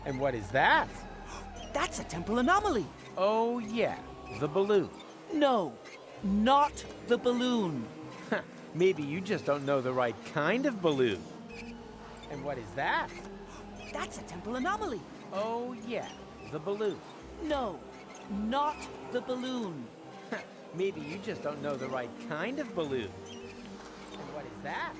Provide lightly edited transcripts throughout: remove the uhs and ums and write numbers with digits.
And what is that? That's a temporal anomaly. Oh, yeah, the balloon. No, not the balloon. Maybe you just don't know the right kind of balloon. And what is that? That's a temporal anomaly. Oh, yeah, the balloon. No, not the balloon. Maybe you just don't know the right kind of balloon. And what is that?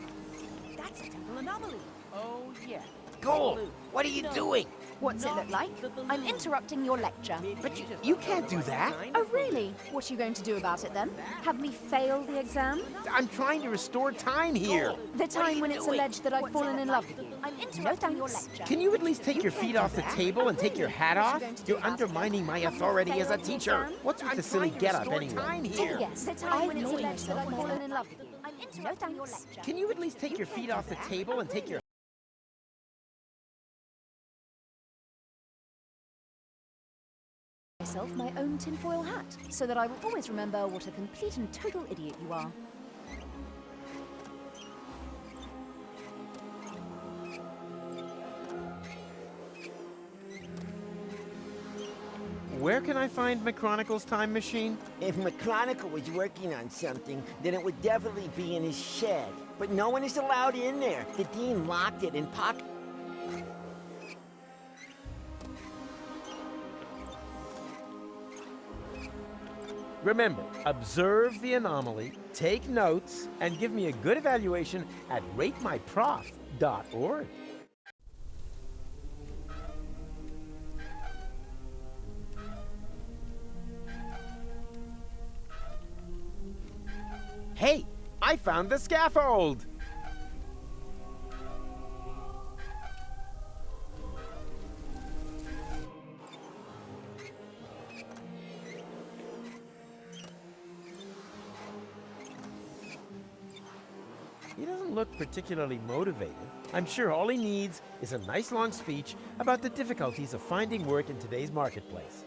That's a temporal anomaly. Oh, yeah. Gold, balloon. what are you No. doing? What's it Not look like? the balloon. I'm interrupting your lecture. Maybe But just you don't can't know do the right that. kind Oh, of balloon. really? What are you going to do about it then? Have me fail the exam? I'm trying to restore time here. The time when it's doing? alleged that I've fallen in love with you. I'm interrupting your lecture. Can you at least take You your can't feet do off the that. table and Oh, take your really? hat What are you off? going to do You're about it undermining my Have you authority as a failed the teacher. exam? What's with I'm the silly trying to get-up restore anyway? time Take a here. guess. The time when it's alleged that I've fallen in love with you. I'm interrupting your lecture. Can you at least take your feet off the table and take your... Myself my own tinfoil hat, so that I will always remember what a complete and total idiot you are. Where can I find McChronicle's time machine? If McChronicle was working on something, then it would definitely be in his shed. But no one is allowed in there. The dean locked it in pocket. Remember, observe the anomaly, take notes, and give me a good evaluation at ratemyprof.org. Hey, I found the scaffold! He doesn't look particularly motivated. I'm sure all he needs is a nice long speech about the difficulties of finding work in today's marketplace.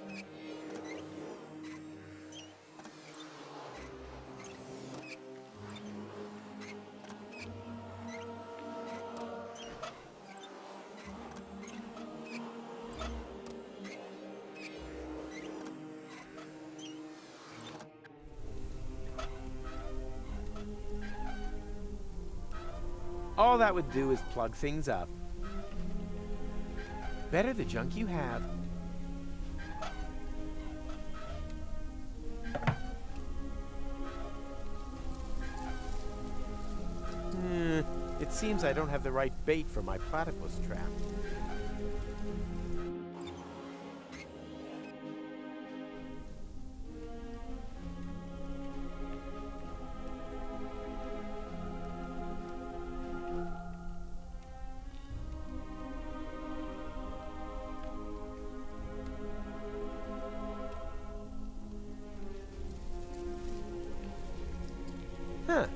All that would do is plug things up. Better the junk you have. It seems I don't have the right bait for my platypus trap. Huh.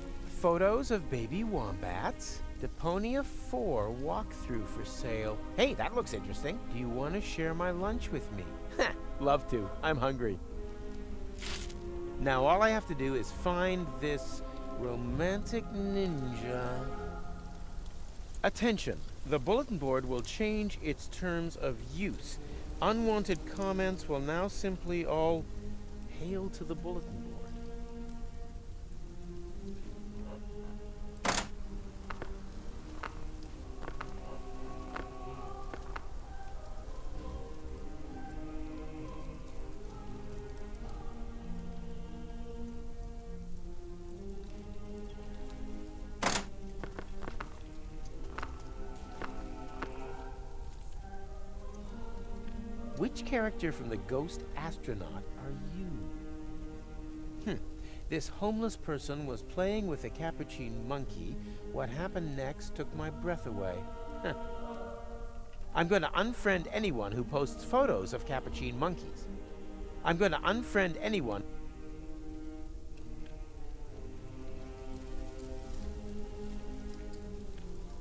Photos of baby wombats. Deponia 4 walkthrough for sale. Hey, that looks interesting. Do you want to share my lunch with me? Heh, love to. I'm hungry. Now all I have to do is find this romantic ninja. Attention. The bulletin board will change its terms of use. Unwanted comments will now simply all hail to the bulletin board. Which character from the Ghost Astronaut are you? This homeless person was playing with a capuchin monkey. What happened next took my breath away. I'm going to unfriend anyone who posts photos of capuchin monkeys. I'm going to unfriend anyone.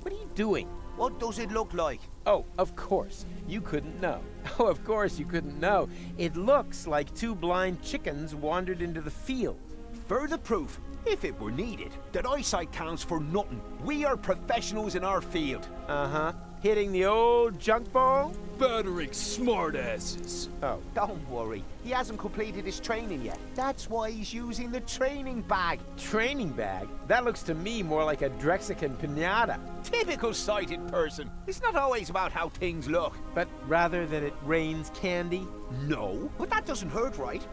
What are you doing? What does it look like? Oh, of course. You couldn't know. Oh, of course you couldn't know. It looks like two blind chickens wandered into the field. Further proof, if it were needed, that eyesight counts for nothing. We are professionals in our field. Uh-huh. Hitting the old junk ball? Battering smartasses. Oh. Don't worry, he hasn't completed his training yet. That's why he's using the training bag. Training bag? That looks to me more like a Drexican pinata. Typical sighted person. It's not always about how things look. But rather than it rains candy? No, but that doesn't hurt, right?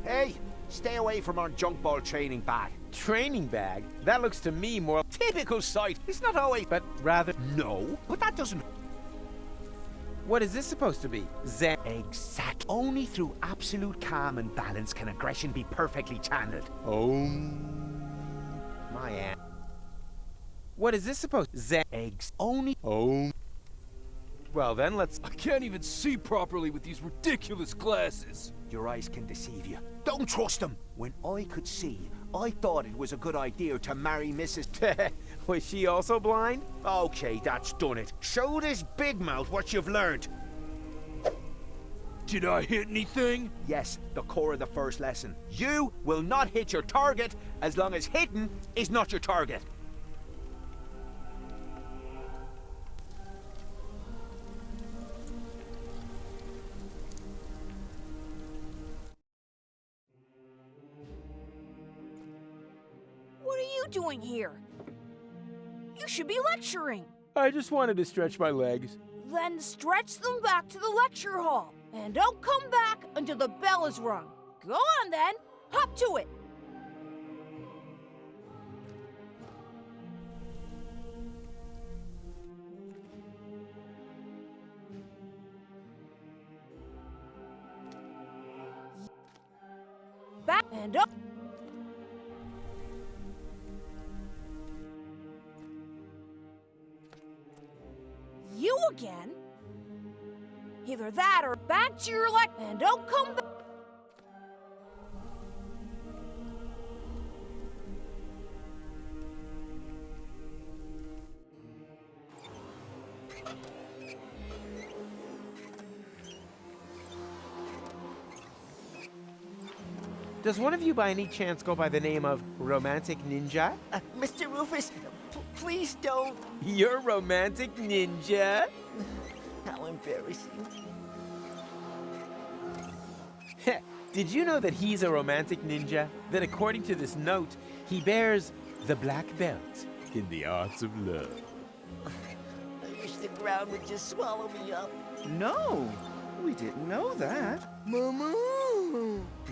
Hey, stay away from our junk ball training bag. Training bag? That looks to me more Typical sight. It's not always. but rather No, but that doesn't. what is this supposed to be? Zen? Exact. Only through absolute calm and balance can aggression be perfectly channeled. My aunt. What is this supposed Zen? Eggs. Only. Well then let's I can't even see properly with these ridiculous glasses. Your eyes can deceive you. Don't trust them. When I could see, I thought it was a good idea to marry Mrs. Was she also blind? Okay, that's done it. Show this big mouth what you've learned. Did I hit anything? Yes, the core of the first lesson. You will not hit your target as long as hitting is not your target. What are you doing here? You should be lecturing. I just wanted to stretch my legs. Then stretch them back to the lecture hall. And don't come back until the bell is rung. Go on then. Hop to it. Back and up. You again? Either that or back to your lecture and don't come back. Does one of you by any chance go by the name of Romantic Ninja? Mr. Rufus, please don't. You're Romantic Ninja? How embarrassing. Did you know that he's a romantic ninja? That according to this note, he bears the black belt in the arts of love. I wish the ground would just swallow me up. No, we didn't know that. Mama.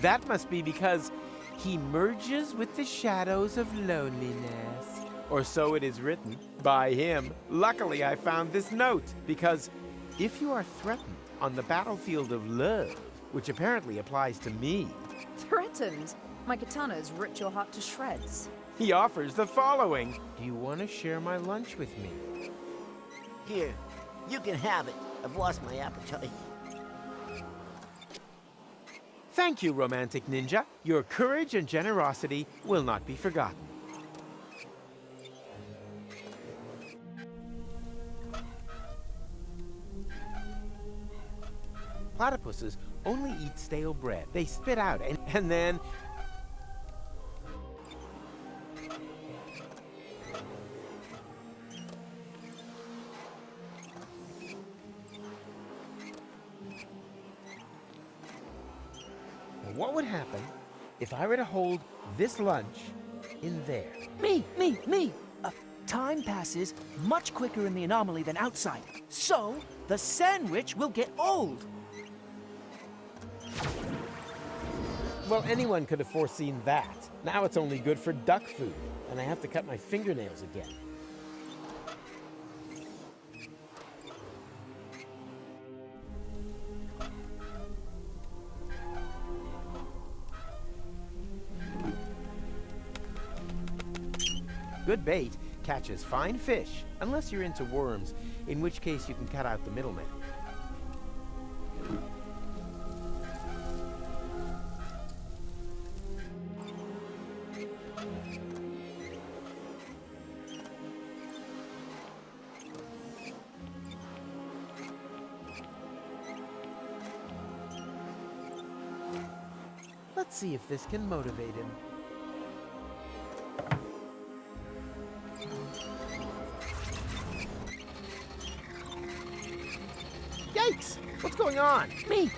That must be because he merges with the shadows of loneliness. Or so it is written by him. Luckily, I found this note because if you are threatened on the battlefield of love, which apparently applies to me, Threatened? My katana's ripped your heart to shreds. he offers the following. Do you want to share my lunch with me? Here, you can have it. I've lost my appetite. Thank you, Romantic Ninja. Your courage and generosity will not be forgotten. Platypuses only eat stale bread. They spit out and then... What would happen if I were to hold this lunch in there? Me! Time passes much quicker in the anomaly than outside, so the sandwich will get old. Well, anyone could have foreseen that. Now it's only good for duck food, and I have to cut my fingernails again. Good bait catches fine fish, unless you're into worms, in which case you can cut out the middleman. Let's see if this can motivate him. yikes! What's going on? Me.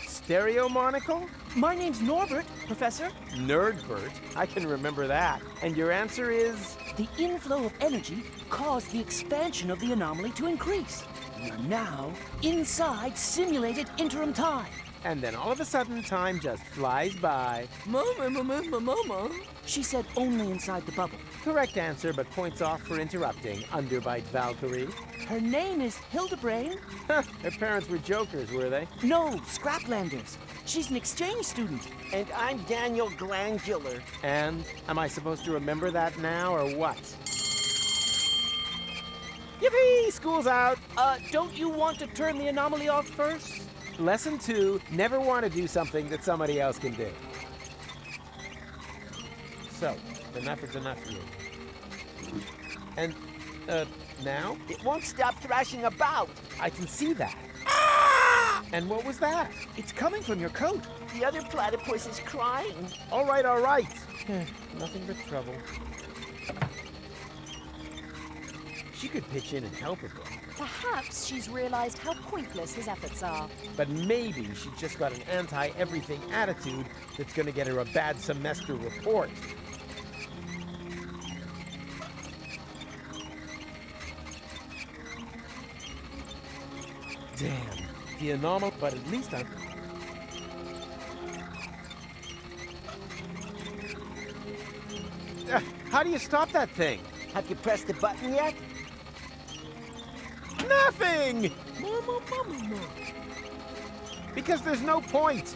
Stereo monocle? My name's Norbert, Professor. Nerdbert? I can remember that. And your answer is? The inflow of energy caused the expansion of the anomaly to increase. We are now inside simulated interim time. And then all of a sudden, time just flies by. Mama. She said only inside the bubble. Correct answer, but points off for interrupting. Underbite Valkyrie. Her name is Hildebrand. Her parents were jokers, were they? No, Scraplanders. She's an exchange student. And I'm Daniel Glandular. And am I supposed to remember that now, or what? Yippee! School's out! Don't you want to turn the anomaly off first? Lesson 2, never want to do something that somebody else can do. So, enough is enough here. And, now? It won't stop thrashing about. I can see that. And what was that? It's coming from your coat. The other platypus is crying. All right. Nothing but trouble. She could pitch in and help a bit. Perhaps she's realized how pointless his efforts are. But maybe she's just got an anti-everything attitude that's gonna get her a bad semester report. Damn, the anomaly, but at least I'm... How do you stop that thing? Have you pressed the button yet? Nothing! Because there's no point.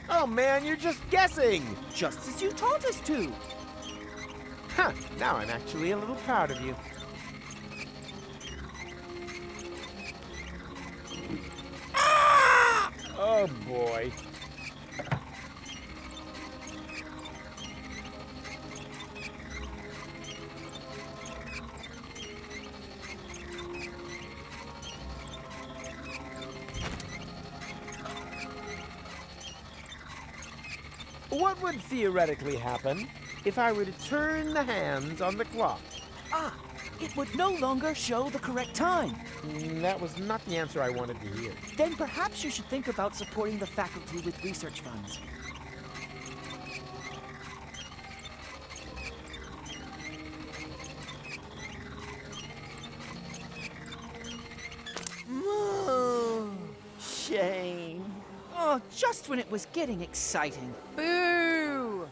Oh man, you're just guessing. Just as you taught us to. Huh, now I'm actually a little proud of you. Ah! Oh boy. What would theoretically happen if I were to turn the hands on the clock? It would no longer show the correct time. That was not the answer I wanted to hear. Then perhaps you should think about supporting the faculty with research funds. Shame. Oh, just when it was getting exciting. Boo!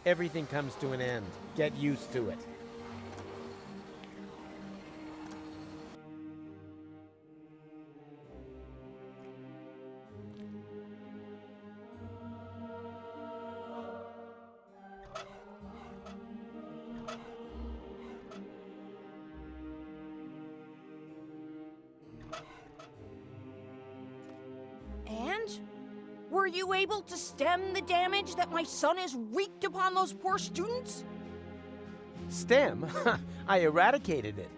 Everything comes to an end. Get used to it. And? Were you able to stem the damage that my son has wreaked upon those poor students? Stem? I eradicated it.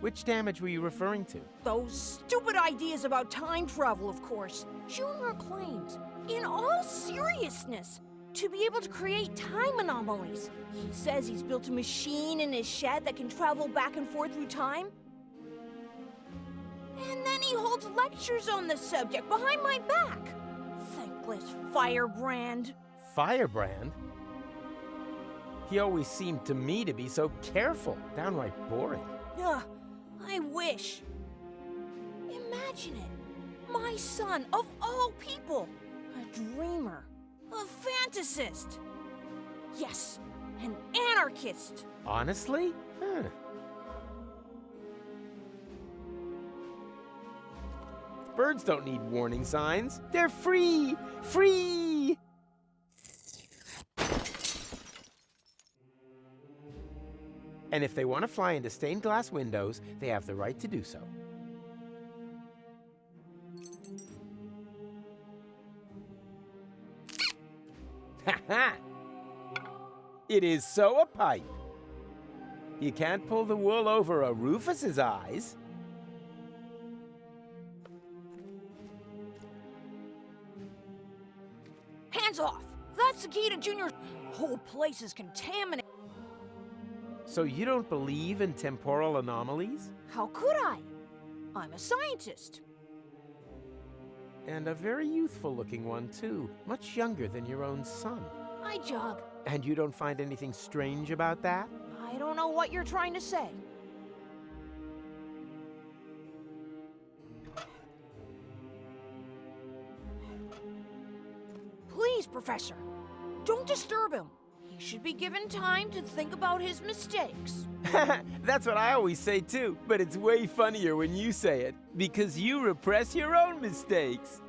Which damage were you referring to? Those stupid ideas about time travel, of course. Junior claims, in all seriousness, to be able to create time anomalies. He says he's built a machine in his shed that can travel back and forth through time. And then he holds lectures on the subject behind my back. Thankless firebrand. Firebrand? He always seemed to me to be so careful, downright boring. Ugh, I wish. Imagine it. My son, of all people, a dreamer, a fantasist. Yes, an anarchist. Honestly? Huh. Birds don't need warning signs. They're free! Free! And if they want to fly into stained glass windows, they have the right to do so. Ha ha! It is so a pipe. You can't pull the wool over a Rufus's eyes. Hands off! That's the key to Junior's... Whole place is contaminated. So you don't believe in temporal anomalies? How could I? I'm a scientist. And a very youthful-looking one, too. Much younger than your own son. I jog. And you don't find anything strange about that? I don't know what you're trying to say. Please, Professor, don't disturb him. He should be given time to think about his mistakes. That's what I always say, too. But it's way funnier when you say it, because you repress your own mistakes.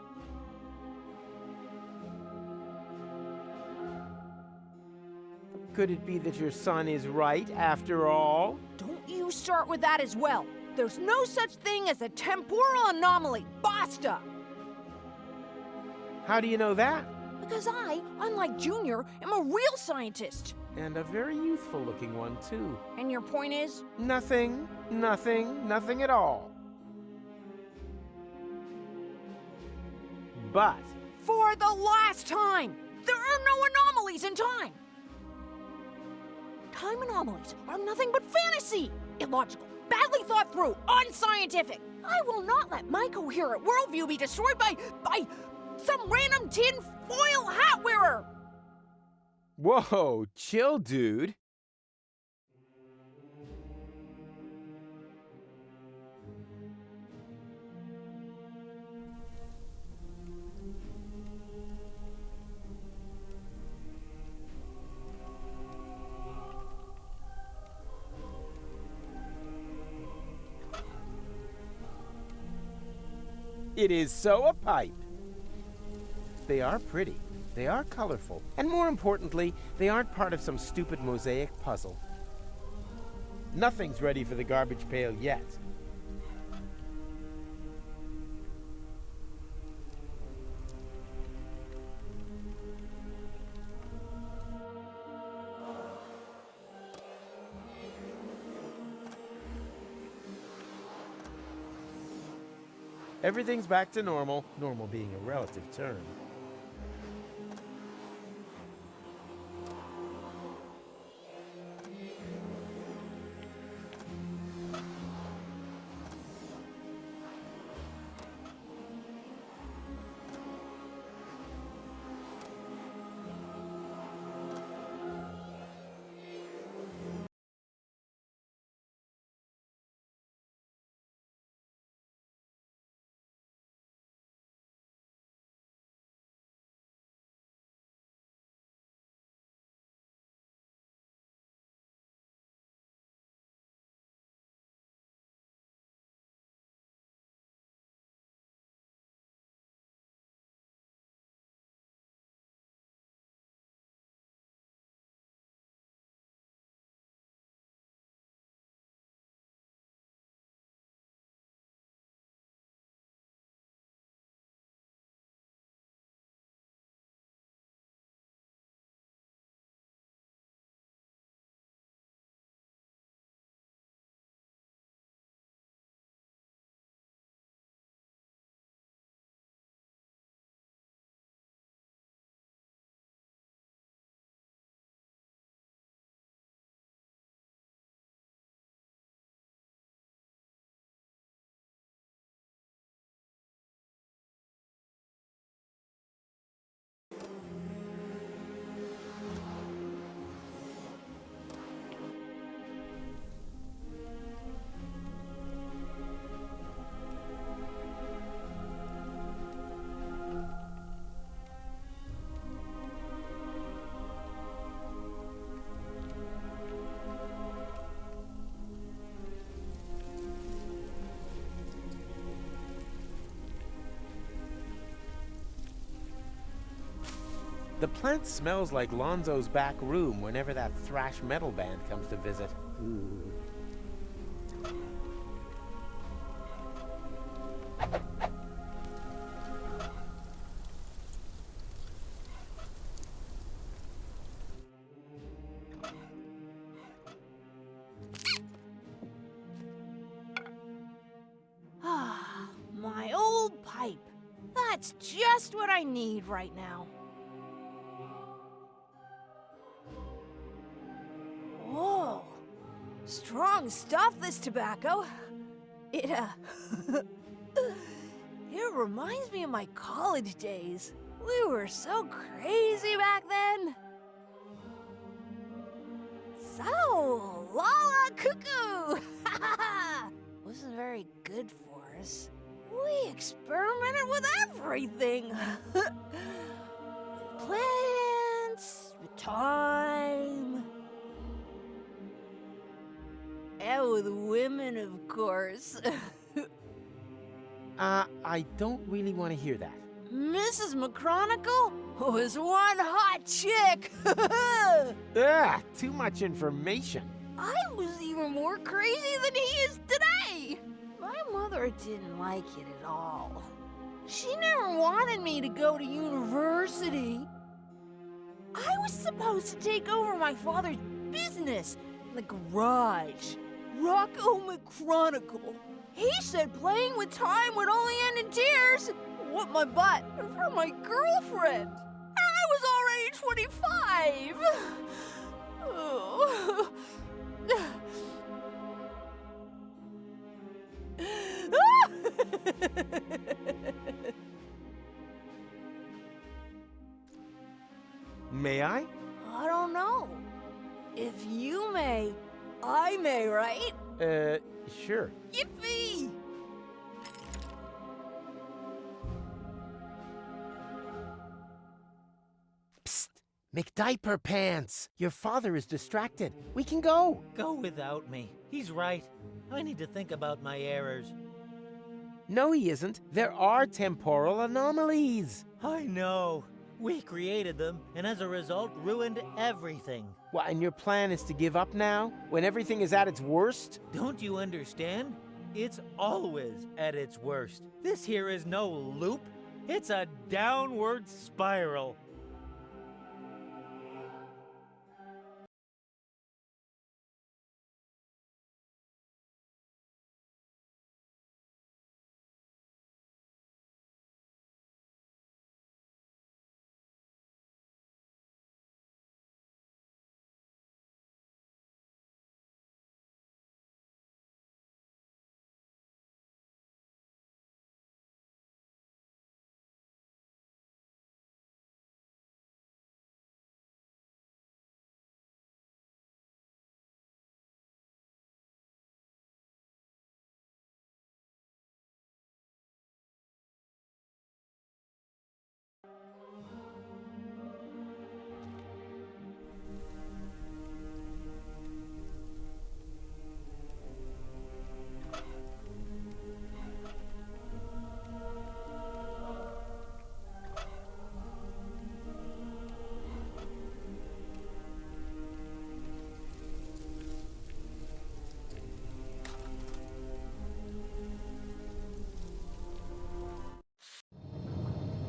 Could it be that your son is right, after all? Don't you start with that as well. There's no such thing as a temporal anomaly. Basta! How do you know that? Because I, unlike Junior, am a real scientist. And a very youthful-looking one, too. And your point is? Nothing at all. But For the last time, there are no anomalies in time. Time anomalies are nothing but fantasy. Illogical, badly thought through, unscientific. I will not let my coherent worldview be destroyed by some random tin foil hat wearer. whoa, chill, dude. It is so a pipe. They are pretty, they are colorful, and more importantly, they aren't part of some stupid mosaic puzzle. Nothing's ready for the garbage pail yet. Everything's back to normal, normal being a relative term. The plant smells like Lonzo's back room whenever that thrash metal band comes to visit. Ah, my old pipe. That's just what I need right now. Whoa, strong stuff, this tobacco. It, it reminds me of my college days. We were so crazy back then. So, Lala Cuckoo! Wasn't very good for us. We experimented with everything. With plants, with time. And with women, of course. I don't really want to hear that. Mrs. McChronicle was one hot chick. Too much information. I was even more crazy than he is today. My mother didn't like it at all. She never wanted me to go to university. I was supposed to take over my father's business, the garage. Rocco McChronicle. He said playing with time would only end in tears. What my butt from my girlfriend. I was already 25. Oh. May I? I don't know. If you may, I may, right? Sure. Yippee! Psst! McDiaper Pants! Your father is distracted. We can go. Go without me. He's right. I need to think about my errors. No, he isn't. There are temporal anomalies. I know. We created them, and as a result, ruined everything. What, and your plan is to give up now? When everything is at its worst? Don't you understand? It's always at its worst. This here is no loop. It's a downward spiral.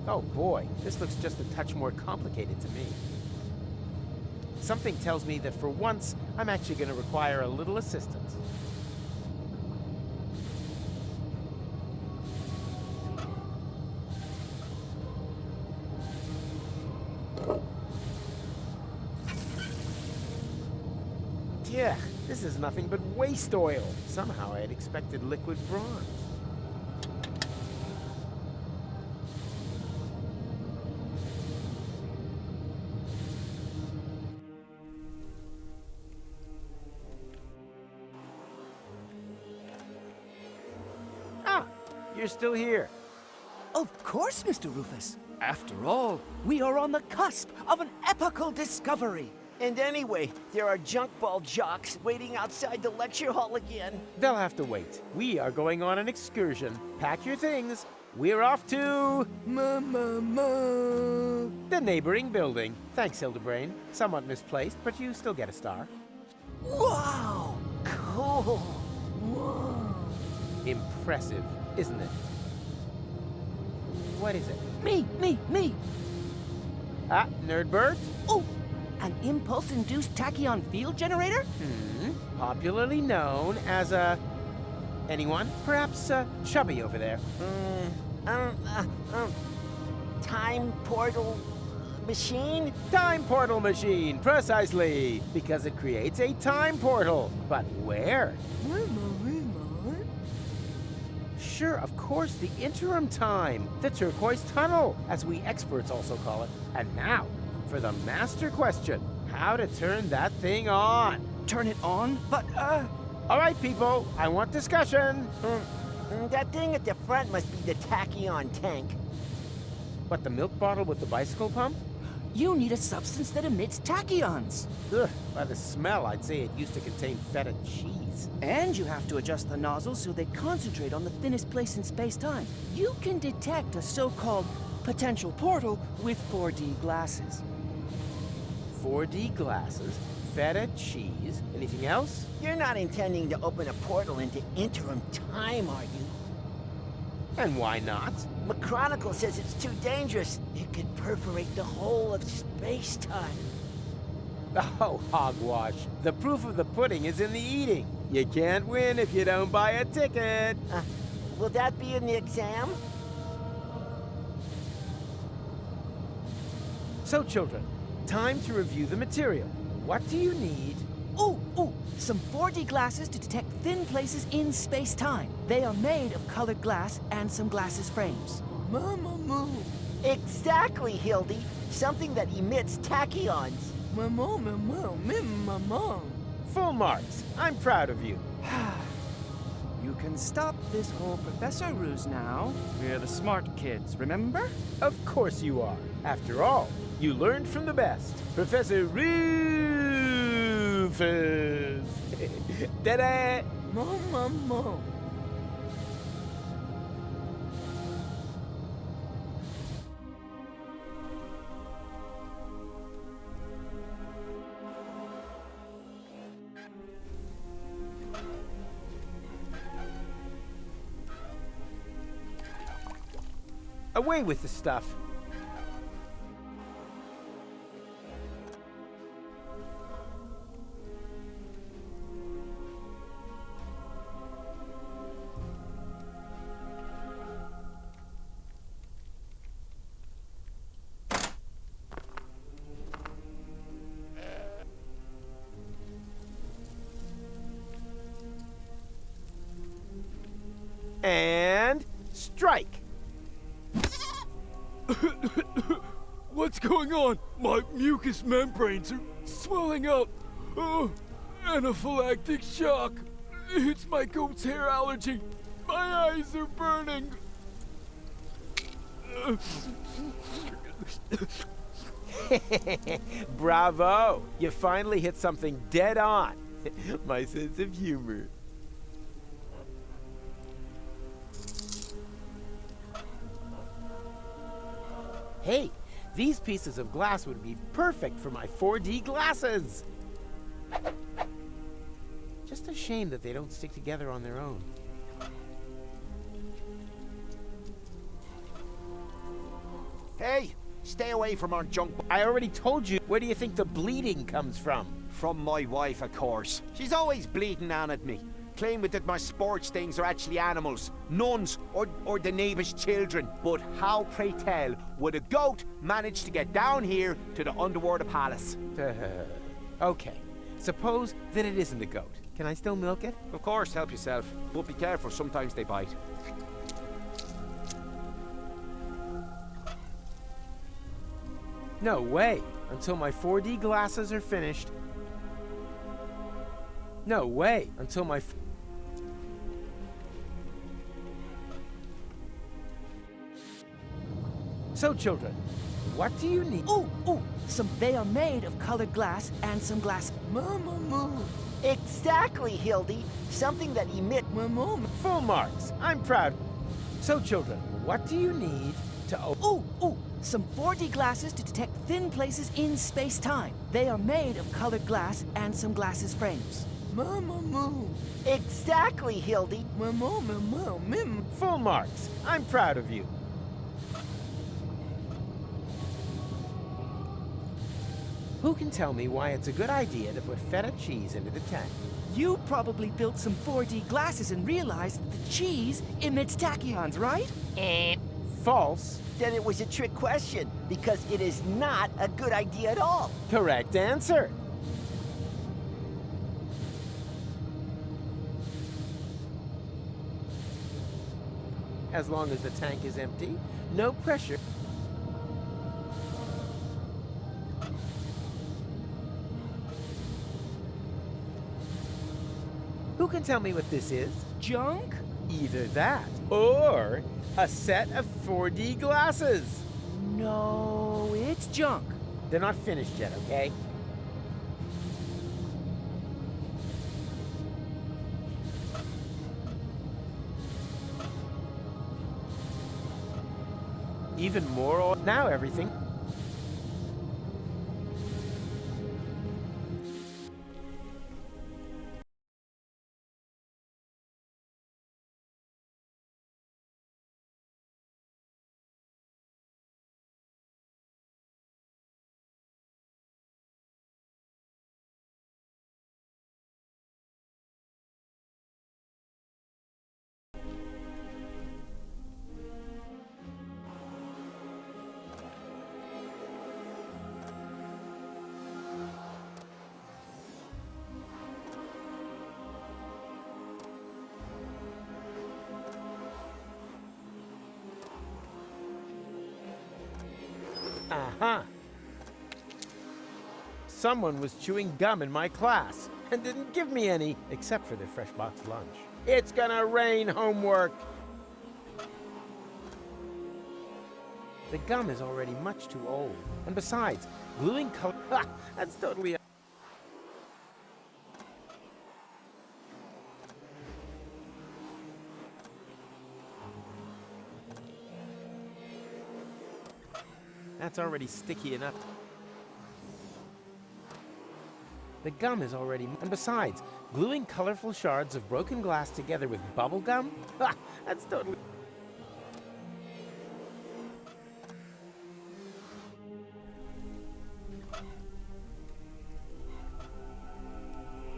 Oh boy, this looks just a touch more complicated to me. Something tells me that for once, I'm actually going to require a little assistance. Yeah, this is nothing but waste oil. Somehow I had expected liquid bronze. You're still here. Of course, Mr. Rufus. After all, We are on the cusp of an epical discovery. And anyway, there are junk ball jocks waiting outside the lecture hall again. They'll have to wait. We are going on an excursion. Pack your things. We're off to... the neighboring building. Thanks, Hildebrain. Somewhat misplaced, but you still get a star. Wow! Cool. Whoa! Impressive, isn't it? What is it? Me! Ah, Nerdbird? Oh! An impulse-induced tachyon field generator? Popularly known as a... anyone? Perhaps Chubby over there. Time portal machine? Time portal machine, precisely. Because it creates a time portal. But where? sure, of course, the interim time. The turquoise tunnel, as we experts also call it. And now, for the master question. How to turn that thing on. Turn it on? But, All right, people, I want discussion. That thing at the front must be the tachyon tank. What, the milk bottle with the bicycle pump? you need a substance that emits tachyons. Ugh, by the smell, I'd say it used to contain feta cheese. And you have to adjust the nozzles so they concentrate on the thinnest place in space-time. You can detect a so-called potential portal with 4D glasses. 4D glasses, feta cheese, anything else? You're not intending to open a portal into interim time, are you? And why not? McChronicle says it's too dangerous. It could perforate the whole of space-time. Oh, hogwash. The proof of the pudding is in the eating. You can't win if you don't buy a ticket. Will that be in the exam? So, children, time to review the material. What do you need? Ooh, some 4D glasses to detect thin places in space-time. They are made of colored glass and some glasses frames. Mama moo. Exactly, Hildy. Something that emits tachyons. Full marks. I'm proud of you. You can stop this whole professor ruse now. We're the smart kids, remember? Of course you are. After all, you learned from the best. Professor Rufus. Ta-da! Mama. Away with the stuff. And strike. What's going on? My mucous membranes are swelling up. Oh, anaphylactic shock. It's my goat's hair allergy. My eyes are burning. Bravo! You finally hit something dead on. My sense of humor. Hey, these pieces of glass would be perfect for my 4D glasses. Just a shame that they don't stick together on their own. Hey, stay away from our junk. I already told you. Where do you think the bleeding comes from? From my wife, of course. She's always bleating on at me, claiming that my sports things are actually animals, nuns, or the neighbour's children. But how, pray tell, would a goat manage to get down here to the underwater palace? Okay, suppose that it isn't a goat. Can I still milk it? Of course, help yourself. But be careful, sometimes they bite. No way, until my 4D glasses are finished. No way, until my... So, children, what do you need? They are made of colored glass and some glass. Mama moo. Exactly, Hildy. Something that emits. Full marks. I'm proud. So, children, what do you need to Some 4D glasses to detect thin places in space-time. They are made of colored glass and some glasses frames. Mama moo. Exactly, Hildy. Full marks. I'm proud of you. Who can tell me why it's a good idea to put feta cheese into the tank? You probably built some 4D glasses and realized that the cheese emits tachyons, right? False. Then it was a trick question, because it is not a good idea at all. Correct answer. as long as the tank is empty. No pressure. Who can tell me what this is? Junk? Either that, or a set of 4D glasses. No, it's junk. They're not finished yet, okay? Even more oil. Now everything. Uh-huh. Someone was chewing gum in my class and didn't give me any, except for their fresh box lunch. It's gonna rain homework. The gum is already much too old. And besides, gluing color... Ha! That's totally... That's already sticky enough. The gum is already... And besides, gluing colorful shards of broken glass together with bubble gum? Ha! That's totally...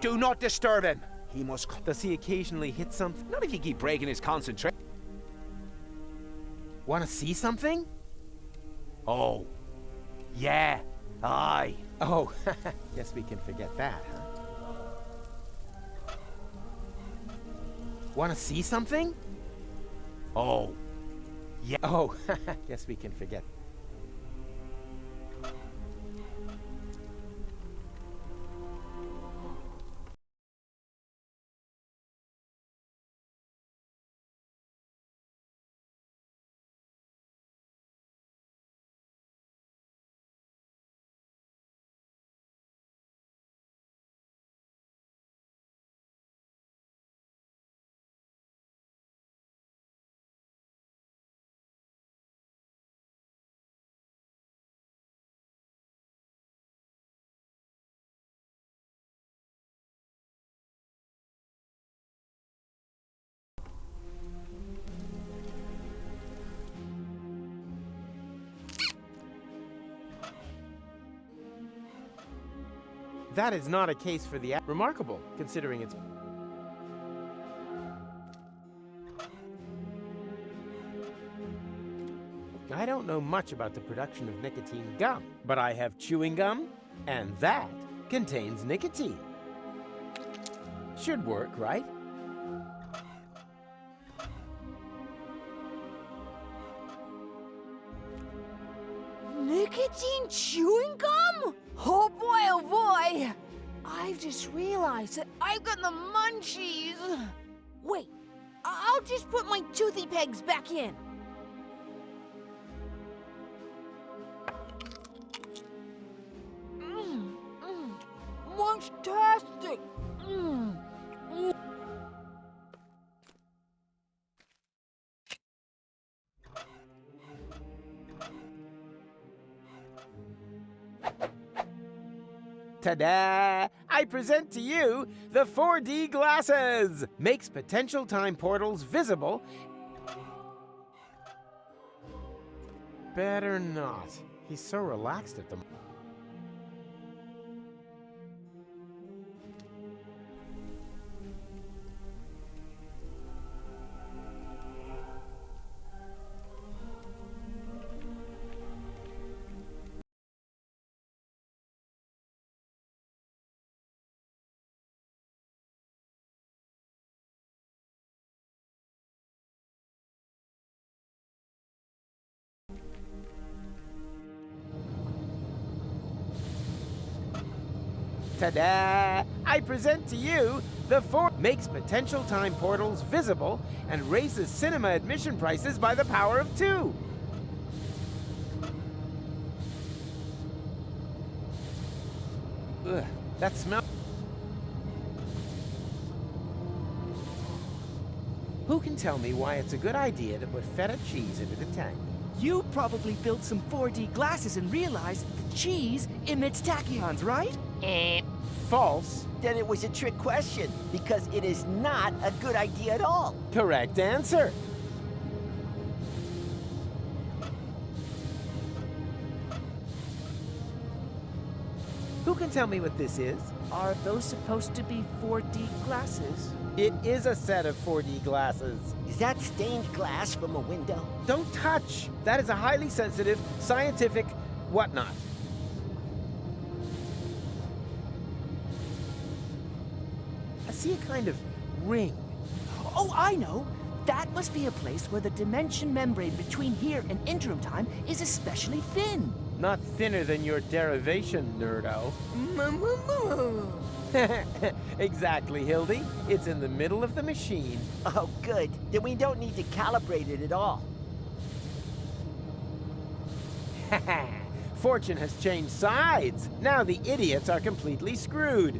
Do not disturb him. He must... Does he occasionally hit something? Not if you keep breaking his concentration. Want to see something? Oh. Yeah. Aye. Oh, guess we can forget that, huh? Want to see something? Oh. Yeah. Oh, guess we can forget. That is not a case for the remarkable, considering it's... I don't know much about the production of nicotine gum, but I have chewing gum, and that contains nicotine. Should work, right? Nicotine chewing gum? Oh boy, I've just realized that I've got the munchies. Wait, I'll just put my toothy pegs back in. Munchtastic. Ta-da! I present to you the 4D glasses! Makes potential time portals visible. Better not. He's so relaxed at the moment. Ta-da! I present to you the makes potential time portals visible and raises cinema admission prices by the power of 2. Ugh, that smell. Who can tell me why it's a good idea to put feta cheese into the tank? You probably built some 4D glasses and realized that the cheese emits tachyons, right? False. Then it was a trick question, because it is not a good idea at all. Correct answer. Who can tell me what this is? Are those supposed to be 4D glasses? It is a set of 4D glasses. Is that stained glass from a window? Don't touch! That is a highly sensitive, scientific whatnot. I see a kind of ring. Oh, I know! That must be a place where the dimension membrane between here and interim time is especially thin. Not thinner than your derivation, nerdo. Exactly, Hildy. It's in the middle of the machine. Oh, good. Then we don't need to calibrate it at all. Fortune has changed sides. Now the idiots are completely screwed.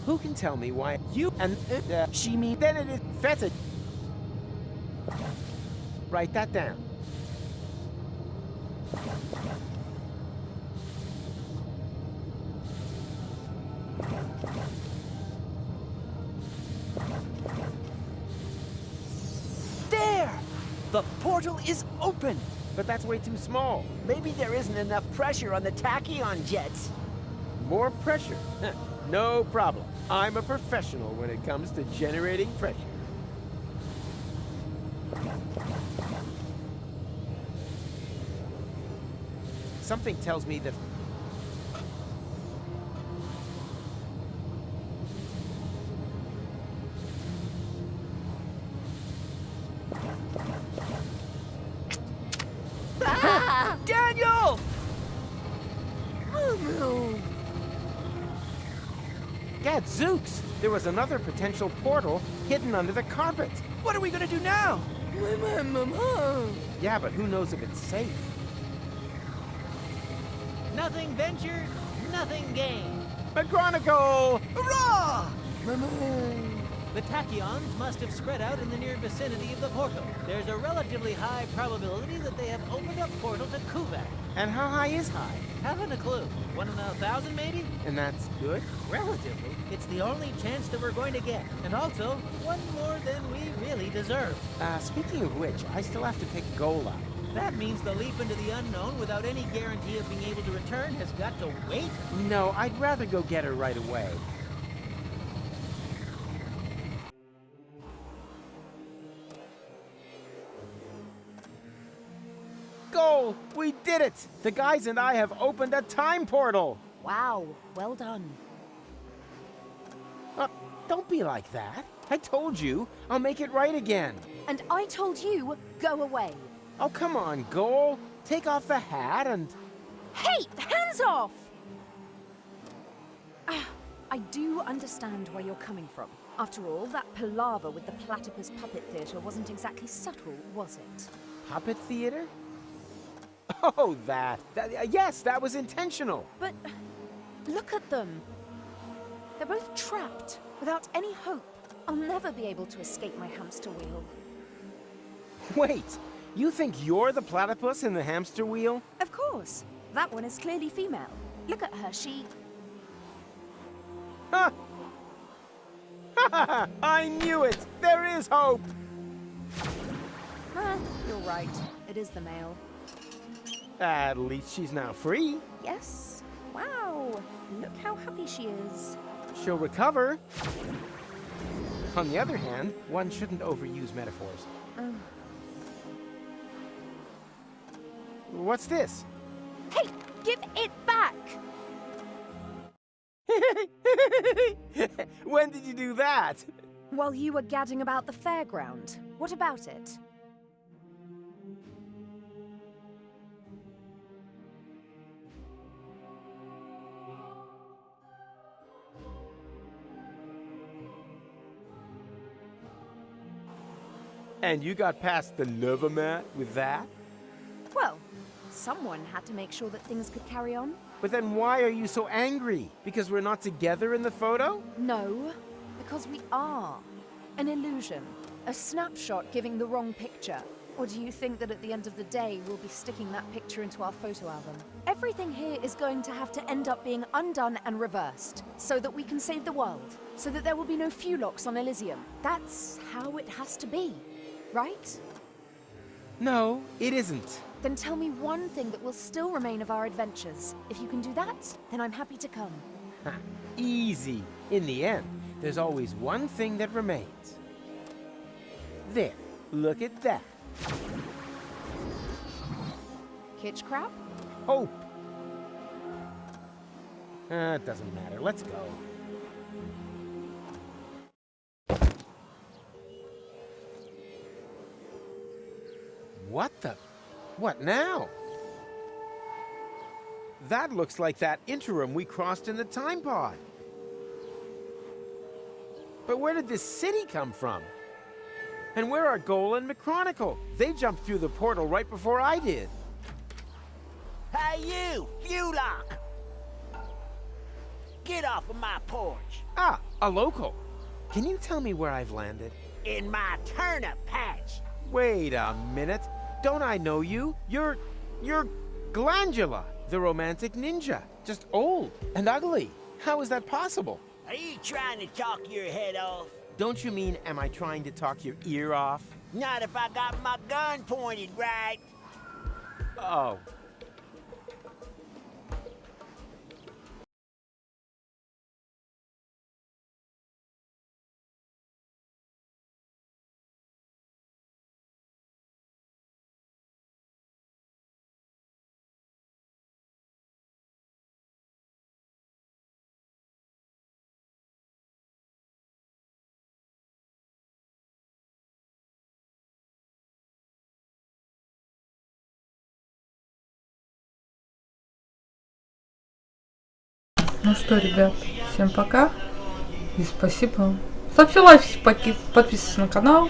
Who can tell me why you and she mean then it is feta? Write that down. There! The portal is open! But that's way too small. Maybe there isn't enough pressure on the tachyon jets. More pressure? No problem. I'm a professional when it comes to generating pressure. Something tells me that... Ah! Daniel! Oh, no. Gadzooks! There was another potential portal hidden under the carpet. What are we gonna do now? Yeah, but who knows if it's safe? Nothing ventured, nothing gained. McGonagall! Hurrah! The tachyons must have spread out in the near vicinity of the portal. There's a relatively high probability that they have opened up portal to Kuvak. And how high is high? Haven't a clue. 1 in 1,000 maybe? And that's good? Relatively. It's the only chance that we're going to get. And also, one more than we really deserve. Speaking of which, I still have to pick Goal up. That means the leap into the unknown without any guarantee of being able to return has got to wait. No, I'd rather go get her right away. Goal! We did it! The guys and I have opened a time portal! Wow, well done. Don't be like that. I told you, I'll make it right again. And I told you, go away. Oh, come on, Goal. Take off the hat and... Hey, hands off! I do understand where you're coming from. After all, that palaver with the platypus puppet theatre wasn't exactly subtle, was it? Puppet theater? Oh, that. Yes, that was intentional. But look at them. They're both trapped, without any hope. I'll never be able to escape my hamster wheel. Wait, you think you're the platypus in the hamster wheel? Of course. That one is clearly female. Look at her, she... Ha! I knew it! There is hope! You're right. It is the male. At least she's now free. Yes. Wow. Look how happy she is. She'll recover. On the other hand, one shouldn't overuse metaphors. What's this? Hey, give it back! When did you do that? While you were gadding about the fairground. What about it? And you got past the lover mat with that? Well, someone had to make sure that things could carry on. But then why are you so angry? Because we're not together in the photo? No, because we are. An illusion. A snapshot giving the wrong picture. Or do you think that at the end of the day, we'll be sticking that picture into our photo album? Everything here is going to have to end up being undone and reversed, so that we can save the world, so that there will be no Fulocks on Elysium. That's how it has to be, right? No, it isn't. Then tell me one thing that will still remain of our adventures. If you can do that, then I'm happy to come. Easy. In the end, there's always one thing that remains. There, look at that. Kitsch crap? Hope. It doesn't matter. Let's go. What the? What now? That looks like that interim we crossed in the time pod. But where did this city come from? And where are Goal and McChronicle? They jumped through the portal right before I did. Hey you, Fulock! Get off of my porch. Ah, a local. Can you tell me where I've landed? In my turnip patch. Wait a minute. Don't I know you? You're Glandula, the romantic ninja. Just old and ugly. How is that possible? Are you trying to talk your head off? Don't you mean, am I trying to talk your ear off? Not if I got my gun pointed right. Oh. Ну что, ребят, всем пока и спасибо. Ставьте лайк, подписывайтесь на канал.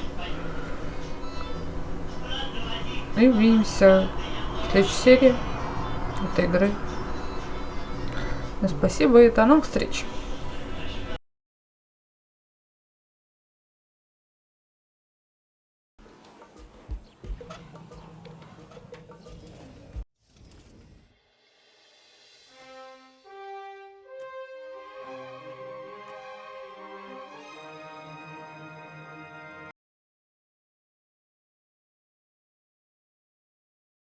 И увидимся в следующей серии этой игры. Спасибо и до новых встреч.